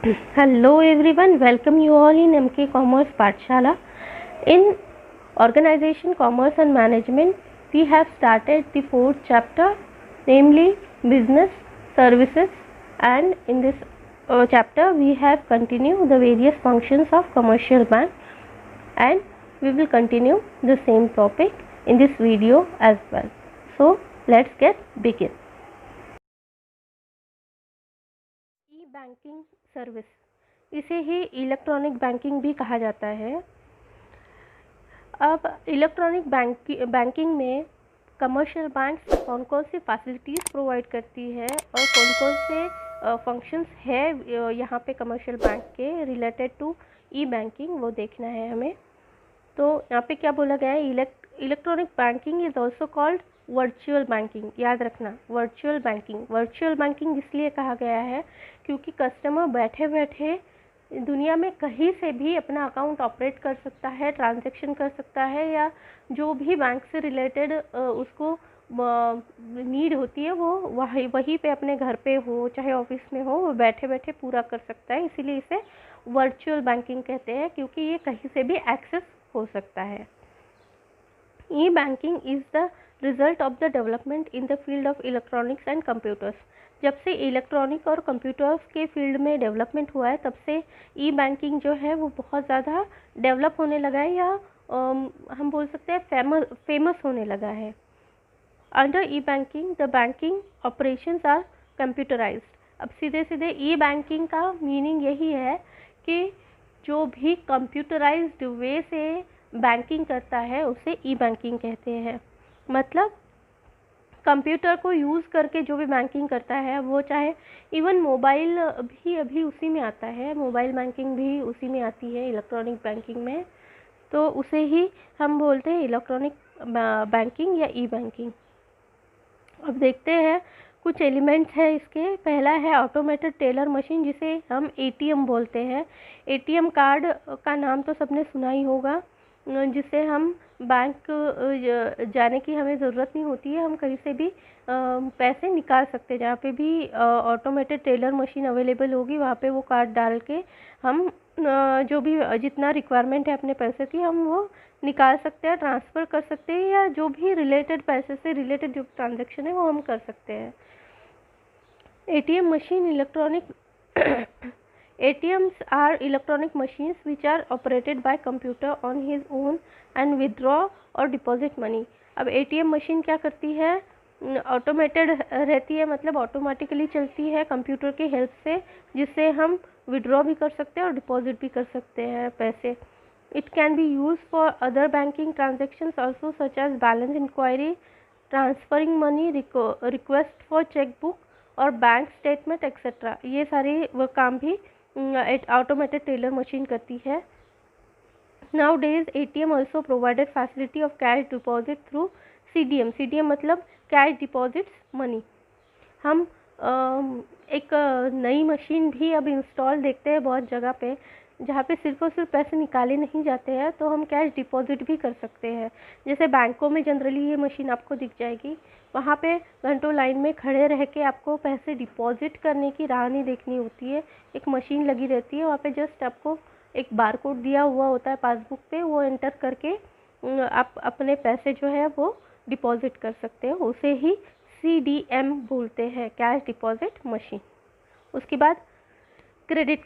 Hello everyone, welcome you all in MK Commerce Pathshala. In Organization, Commerce and Management, we have started the fourth chapter, namely Business, Services, and in this chapter we have continued the various functions of commercial bank, and we will continue the same topic in this video as well. So let's get begin. E-banking service, इसे ही electronic banking भी कहा जाता है। अब electronic banking में commercial bank कौन कौन सी facilities provide करती है और कौन कौन से फंक्शंस है यहाँ पे कमर्शियल बैंक के रिलेटेड टू ई बैंकिंग, वो देखना है हमें। तो यहाँ पे क्या बोला गया है, electronic banking is also called virtual banking. याद रखना, वर्चुअल बैंकिंग इसलिए कहा गया है क्योंकि कस्टमर बैठे बैठे दुनिया में कहीं से भी अपना अकाउंट ऑपरेट कर सकता है, ट्रांजैक्शन कर सकता है, या जो भी बैंक से रिलेटेड उसको नीड होती है वो वहीं पे अपने घर पे हो चाहे ऑफिस में हो, वो बैठे बैठे पूरा कर सकता है। इसीलिए इसे वर्चुअल बैंकिंग कहते हैं क्योंकि ये कहीं से भी एक्सेस हो सकता है। E banking is the result of the development in the field of electronics and computers. जब से इलेक्ट्रॉनिक और कंप्यूटर्स के फील्ड में डेवलपमेंट हुआ है तब से ई बैंकिंग जो है वो बहुत ज़्यादा डेवलप होने लगा है, या हम बोल सकते हैं फेमस होने लगा है। Under e banking the banking operations are computerised. अब सीधे सीधे ई बैंकिंग का मीनिंग यही है कि जो भी कंप्यूटराइज्ड वे से बैंकिंग करता है उसे ई बैंकिंग कहते हैं। मतलब कंप्यूटर को यूज़ करके जो भी बैंकिंग करता है वो, चाहे इवन मोबाइल भी अभी उसी में आता है, मोबाइल बैंकिंग भी उसी में आती है इलेक्ट्रॉनिक बैंकिंग में, तो उसे ही हम बोलते हैं इलेक्ट्रॉनिक बैंकिंग या ई बैंकिंग। अब देखते हैं कुछ एलिमेंट्स है इसके। पहला है ऑटोमेटेड टेलर मशीन, जिसे हम एटीएम बोलते हैं। एटीएम कार्ड का नाम तो सबने सुना ही होगा, जिससे हम बैंक जाने की हमें ज़रूरत नहीं होती है, हम कहीं से भी पैसे निकाल सकते हैं। जहाँ पे भी ऑटोमेटेड टेलर मशीन अवेलेबल होगी वहाँ पे वो कार्ड डाल के हम जो भी जितना रिक्वायरमेंट है अपने पैसे की हम वो निकाल सकते हैं, ट्रांसफ़र कर सकते हैं, या जो भी रिलेटेड पैसे से रिलेटेड जो ट्रांजैक्शन है वो हम कर सकते हैं। ATM machine electronic ATMs are electronic machines which are operated by computer on his own and withdraw or deposit money। अब ATM मशीन क्या करती है, ऑटोमेटेड रहती है, मतलब ऑटोमेटिकली चलती है कंप्यूटर की हेल्प से, जिससे हम विड्रॉ भी कर सकते हैं और डिपॉजिट भी कर सकते हैं पैसे। It can be use for other banking transactions also such as balance inquiry, transferring money, request for cheque book और बैंक स्टेटमेंट एक्सेट्रा। ये सारे वो काम भी ऑटोमेटेड टेलर मशीन करती है। Now days ATM also provided facility of cash deposit through CDM मतलब cash deposits money. हम एक नई मशीन भी अब इंस्टॉल देखते हैं बहुत जगह पे, जहाँ पे सिर्फ और सिर्फ पैसे निकाले नहीं जाते हैं, तो हम कैश डिपॉजिट भी कर सकते हैं। जैसे बैंकों में जनरली ये मशीन आपको दिख जाएगी, वहाँ पे घंटों लाइन में खड़े रह के आपको पैसे डिपॉजिट करने की राह नहीं देखनी होती है। एक मशीन लगी रहती है, वहाँ पे जस्ट आपको एक बारकोड दिया हुआ होता है पासबुक पे, वो एंटर करके आप अपने पैसे जो है वो डिपॉजिट कर सकते हो। उसे ही CDM बोलते हैं, कैश डिपॉजिट मशीन। उसके बाद क्रेडिट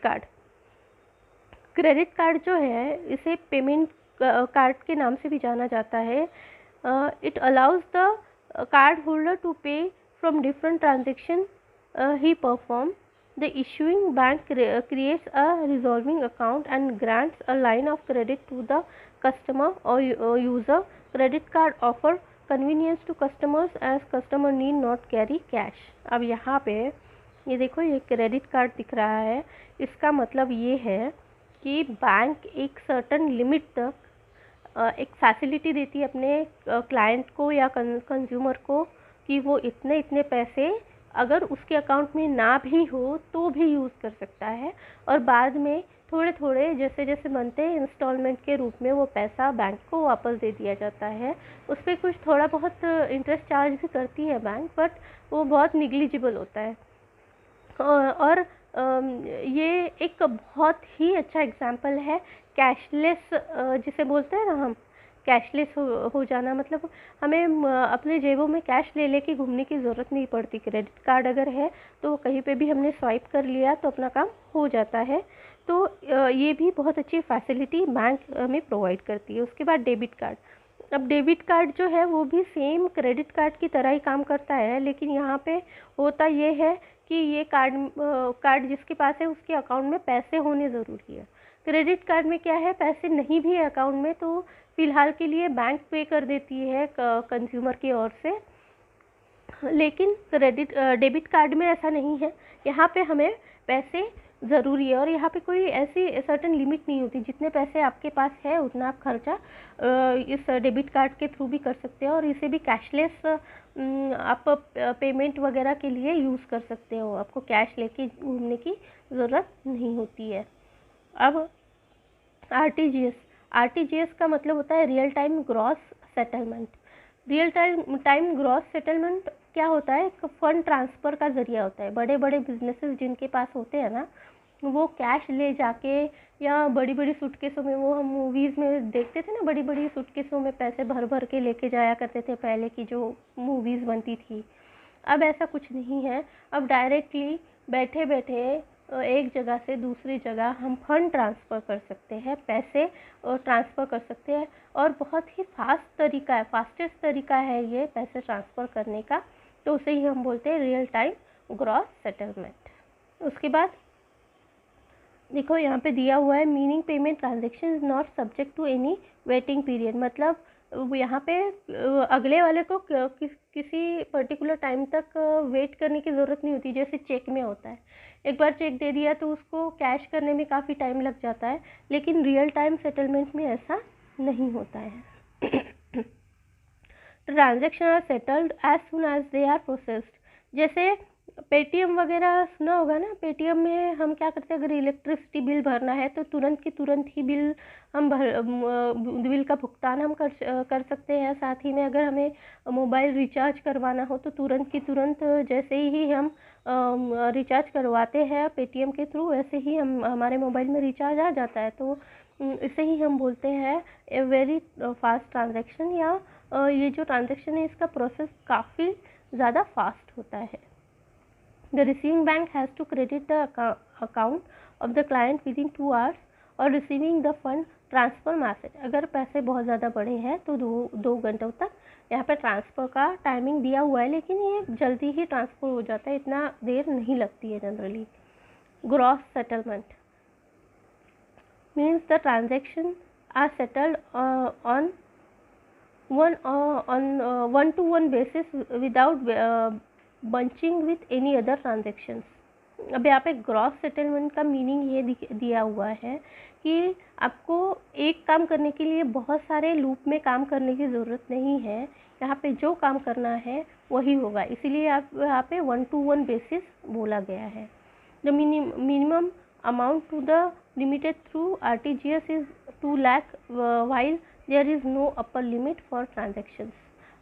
कार्ड जो है इसे पेमेंट कार्ड के नाम से भी जाना जाता है। It allows the card holder to pay from different transaction he perform. The issuing bank creates a revolving account and grants a line of credit to the customer or user. Credit card offer convenience to customers as customer need not carry cash। अब यहाँ पे ये देखो, ये credit card दिख रहा है, इसका मतलब ये है कि बैंक एक सर्टन लिमिट तक एक फैसिलिटी देती है अपने क्लाइंट को या कंज्यूमर को कि वो इतने पैसे अगर उसके अकाउंट में ना भी हो तो भी यूज़ कर सकता है, और बाद में थोड़े थोड़े जैसे जैसे बनते हैं इंस्टॉलमेंट के रूप में वो पैसा बैंक को वापस दे दिया जाता है। उस पर कुछ थोड़ा बहुत इंटरेस्ट चार्ज भी करती है बैंक, बट वो बहुत निग्लिजिबल होता है। और ये एक बहुत ही अच्छा एग्जाम्पल है कैशलेस, जिसे बोलते हैं ना हम, कैशलेस हो जाना। मतलब हमें अपने जेबों में कैश ले लेके घूमने की ज़रूरत नहीं पड़ती। क्रेडिट कार्ड अगर है तो कहीं पे भी हमने स्वाइप कर लिया तो अपना काम हो जाता है। तो ये भी बहुत अच्छी फैसिलिटी बैंक में प्रोवाइड करती है। उसके बाद डेबिट कार्ड। अब डेबिट कार्ड जो है वो भी सेम क्रेडिट कार्ड की तरह ही काम करता है, लेकिन यहाँ पे होता ये है कि ये कार्ड जिसके पास है उसके अकाउंट में पैसे होने ज़रूरी है। क्रेडिट कार्ड में क्या है, पैसे नहीं भी है अकाउंट में तो फ़िलहाल के लिए बैंक पे कर देती है कंज्यूमर की ओर से। लेकिन डेबिट कार्ड में ऐसा नहीं है, यहाँ पे हमें पैसे ज़रूरी है और यहाँ पे कोई ऐसी सर्टेन लिमिट नहीं होती। जितने पैसे आपके पास है उतना आप खर्चा इस डेबिट कार्ड के थ्रू भी कर सकते हो और इसे भी कैशलेस आप पेमेंट वगैरह के लिए यूज़ कर सकते हो। आपको कैश लेके घूमने की ज़रूरत नहीं होती है। अब आरटीजीएस का मतलब होता है real time gross settlement. Real time gross settlement क्या होता है, एक फंड ट्रांसफ़र का ज़रिया होता है। बड़े बड़े बिजनेसेस जिनके पास होते हैं ना, वो कैश ले जाके या बड़ी बड़ी सूटकेसों में, वो हम मूवीज़ में देखते थे ना, बड़ी बड़ी सूटकेसों में पैसे भर भर के लेके जाया करते थे पहले की जो मूवीज़ बनती थी। अब ऐसा कुछ नहीं है। अब डायरेक्टली बैठे बैठे एक जगह से दूसरी जगह हम फंड ट्रांसफ़र कर सकते हैं, पैसे ट्रांसफ़र कर सकते हैं और बहुत ही फास्टेस्ट तरीका है ये पैसे ट्रांसफ़र करने का। तो उसे ही हम बोलते हैं रियल टाइम ग्रॉस सेटलमेंट। उसके बाद देखो यहाँ पे दिया हुआ है meaning payment transaction is not subject to any waiting period. मतलब यहाँ पे अगले वाले को किसी पर्टिकुलर टाइम तक वेट करने की ज़रूरत नहीं होती, जैसे चेक में होता है। एक बार चेक दे दिया तो उसको कैश करने में काफ़ी टाइम लग जाता है, लेकिन रियल टाइम सेटलमेंट में ऐसा नहीं होता है। Transaction are settled as soon as they are processed. जैसे पेटीएम वगैरह सुना होगा ना, पेटीएम में हम क्या करते हैं, अगर इलेक्ट्रिसिटी बिल भरना है तो तुरंत की तुरंत ही बिल का भुगतान हम कर सकते हैं। साथ ही में अगर हमें मोबाइल रिचार्ज करवाना हो तो तुरंत की तुरंत जैसे ही हम रिचार्ज करवाते हैं पेटीएम के थ्रू, वैसे ही हमारे मोबाइल में रिचार्ज आ जाता है। तो इसे ही हम बोलते हैं ए वेरी फास्ट ट्रांजेक्शन, या ये जो ट्रांजेक्शन है इसका प्रोसेस काफ़ी ज़्यादा फास्ट होता है। The receiving bank has to credit the account of the client within 2 hours और receiving the fund transfer message। अगर पैसे बहुत ज़्यादा बड़े हैं तो दो घंटों तक यहाँ पर ट्रांसफ़र का टाइमिंग दिया हुआ है, लेकिन ये जल्दी ही ट्रांसफ़र हो जाता है, इतना देर नहीं लगती है generally. Gross settlement means the transaction are settled on one to one basis without bunching with any other transactions. अब यहाँ पे ग्रॉस सेटलमेंट का मीनिंग ये दिया हुआ है कि आपको एक काम करने के लिए बहुत सारे लूप में काम करने की ज़रूरत नहीं है। यहाँ पे जो काम करना है वही होगा, इसीलिए आप यहाँ पे 1 to 1 बेसिस बोला गया है। The minimum amount to the limited through RTGS is 2 lakh while there is no upper limit for transactions.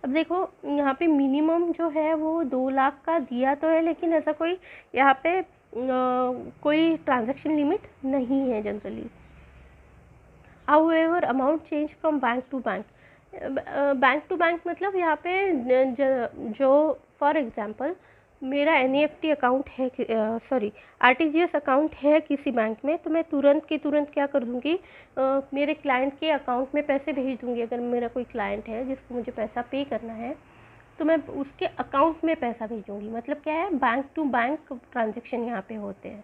अब देखो यहाँ पे मिनिमम जो है वो 2 लाख का दिया तो है, लेकिन ऐसा कोई यहाँ पे कोई ट्रांजैक्शन लिमिट नहीं है generally. However amount change from bank to bank. Bank to bank मतलब यहाँ पे जो फॉर एग्जांपल मेरा एनईएफटी अकाउंट है, आरटीजीएस अकाउंट है किसी बैंक में, तो मैं तुरंत की तुरंत क्या कर दूँगी, मेरे क्लाइंट के अकाउंट में पैसे भेज दूँगी। अगर मेरा कोई क्लाइंट है जिसको मुझे पैसा पे करना है तो मैं उसके अकाउंट में पैसा भेजूँगी। मतलब क्या है, बैंक टू बैंक ट्रांजेक्शन यहाँ पे होते हैं,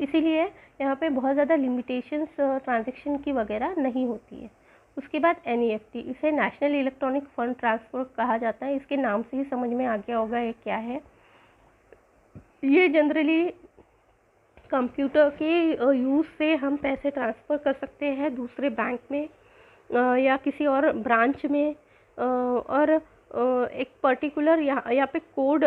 इसीलिए यहाँ पे बहुत ज़्यादा लिमिटेशंस ट्रांजेक्शन की वगैरह नहीं होती है। उसके बाद एनईएफटी, इसे नेशनल इलेक्ट्रॉनिक फंड ट्रांसफ़र कहा जाता है। इसके नाम से ही समझ में आ गया होगा ये क्या है। ये जनरली कंप्यूटर के यूज़ से हम पैसे ट्रांसफ़र कर सकते हैं दूसरे बैंक में या किसी और ब्रांच में, और एक पर्टिकुलर यहाँ पे कोड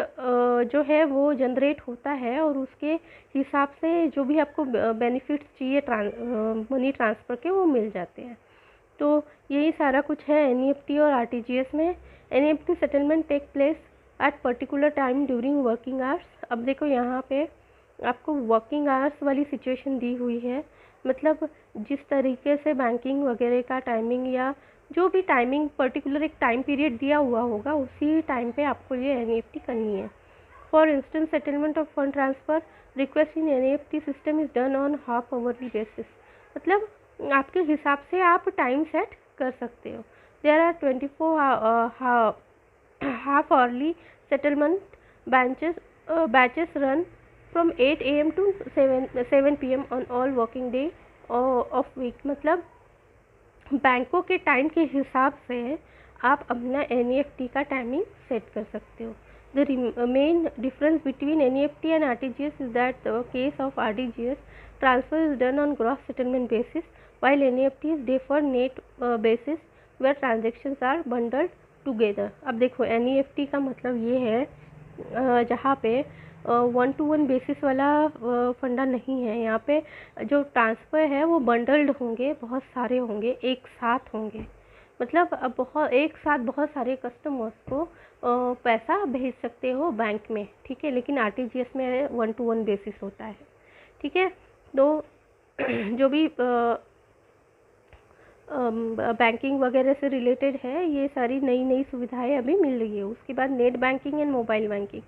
जो है वो जनरेट होता है और उसके हिसाब से जो भी आपको बेनिफिट्स चाहिए मनी ट्रांसफ़र के वो मिल जाते हैं। तो यही सारा कुछ है एनईएफटी और आरटीजीएस में। NEFT settlement take place at particular time during working hours. अब देखो यहाँ पे आपको वर्किंग आवर्स वाली सिचुएशन दी हुई है, मतलब जिस तरीके से बैंकिंग वगैरह का टाइमिंग या जो भी टाइमिंग पर्टिकुलर एक टाइम पीरियड दिया हुआ होगा उसी टाइम पे आपको ये एनईएफटी करनी है। For instant settlement of fund transfer request in NEFT system is done on half hourly basis, मतलब आपके हिसाब से आप टाइम सेट कर सकते हो। There are 24 half hourly settlement batches run from 8 AM to 7 PM on all working day of week, मतलब बैंकों के टाइम के हिसाब से आप अपना एनईएफटी का टाइमिंग सेट कर सकते हो। The main difference between NEFT and RTGS is that the case of RTGS transfer is done on gross settlement basis while NEFT is deferred net basis where transactions are bundled together। अब देखो NEFT का मतलब ये है जहाँ पे 1-to-1 basis वाला फंडा नहीं है, यहाँ पे जो ट्रांसफ़र है वो बंडल्ड होंगे, बहुत सारे होंगे, एक साथ होंगे, मतलब अब एक साथ बहुत सारे कस्टमर्स को पैसा भेज सकते हो बैंक में, ठीक है। लेकिन आरटीजीएस में 1-to-1 बेसिस होता है, ठीक है। तो जो भी बैंकिंग वगैरह से रिलेटेड है ये सारी नई नई सुविधाएं अभी मिल रही है। उसके बाद net banking and mobile banking.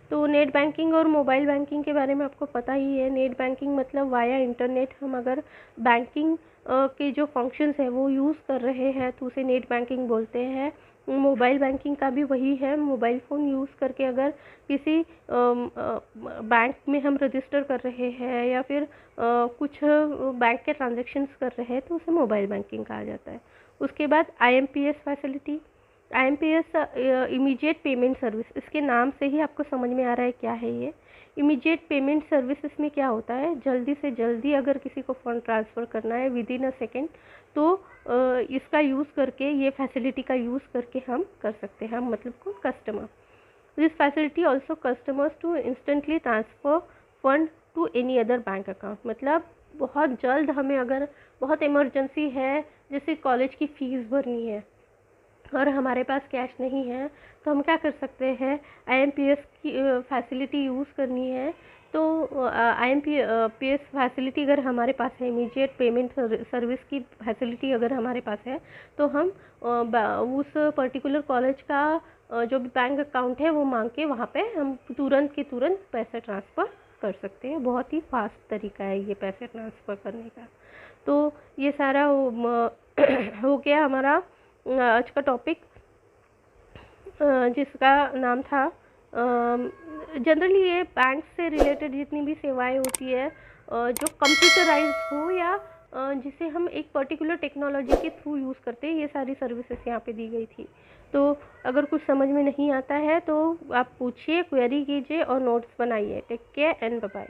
तो नेट बैंकिंग और मोबाइल बैंकिंग के बारे में आपको पता ही है। नेट बैंकिंग मतलब वाया इंटरनेट हम अगर बैंकिंग के जो फंक्शंस है वो यूज़ कर रहे हैं तो उसे नेट बैंकिंग बोलते हैं। मोबाइल बैंकिंग का भी वही है, मोबाइल फ़ोन यूज़ करके अगर किसी बैंक में हम रजिस्टर कर रहे हैं या फिर कुछ बैंक के ट्रांजैक्शंस कर रहे हैं तो उसे मोबाइल बैंकिंग कहा जाता है। उसके बाद IMPS facility. IMPS immediate payment service, इसके नाम से ही आपको समझ में आ रहा है क्या है ये। इमीडिएट पेमेंट सर्विस में क्या होता है, जल्दी से जल्दी अगर किसी को फ़ंड ट्रांसफ़र करना है विद इन अ सेकेंड तो इसका यूज़ करके, ये फैसिलिटी का यूज़ करके हम कर सकते हैं, हम मतलब को customer. This facility also customers to instantly transfer fund to any other bank account, मतलब बहुत जल्द हमें अगर बहुत इमरजेंसी है, जैसे कॉलेज की फ़ीस भरनी है और हमारे पास कैश नहीं है तो हम क्या कर सकते हैं, आईएमपीएस की फैसिलिटी यूज़ करनी है तो आईएमपीएस फैसिलिटी अगर हमारे पास है, इमीडिएट पेमेंट सर्विस की फैसिलिटी अगर हमारे पास है तो हम उस पर्टिकुलर कॉलेज का जो भी बैंक अकाउंट है वो मांग के वहाँ पे हम तुरंत के तुरंत पैसे ट्रांसफ़र कर सकते हैं। बहुत ही फास्ट तरीका है ये पैसे ट्रांसफ़र करने का। तो ये सारा हो गया हमारा आज का टॉपिक, जिसका नाम था जनरली ये बैंक से रिलेटेड जितनी भी सेवाएं होती है जो कंप्यूटराइज हो या जिसे हम एक पर्टिकुलर टेक्नोलॉजी के थ्रू यूज़ करते हैं, ये सारी सर्विसेज यहाँ पे दी गई थी। तो अगर कुछ समझ में नहीं आता है तो आप पूछिए, क्वेरी कीजिए और नोट्स बनाइए। Take care and bye bye.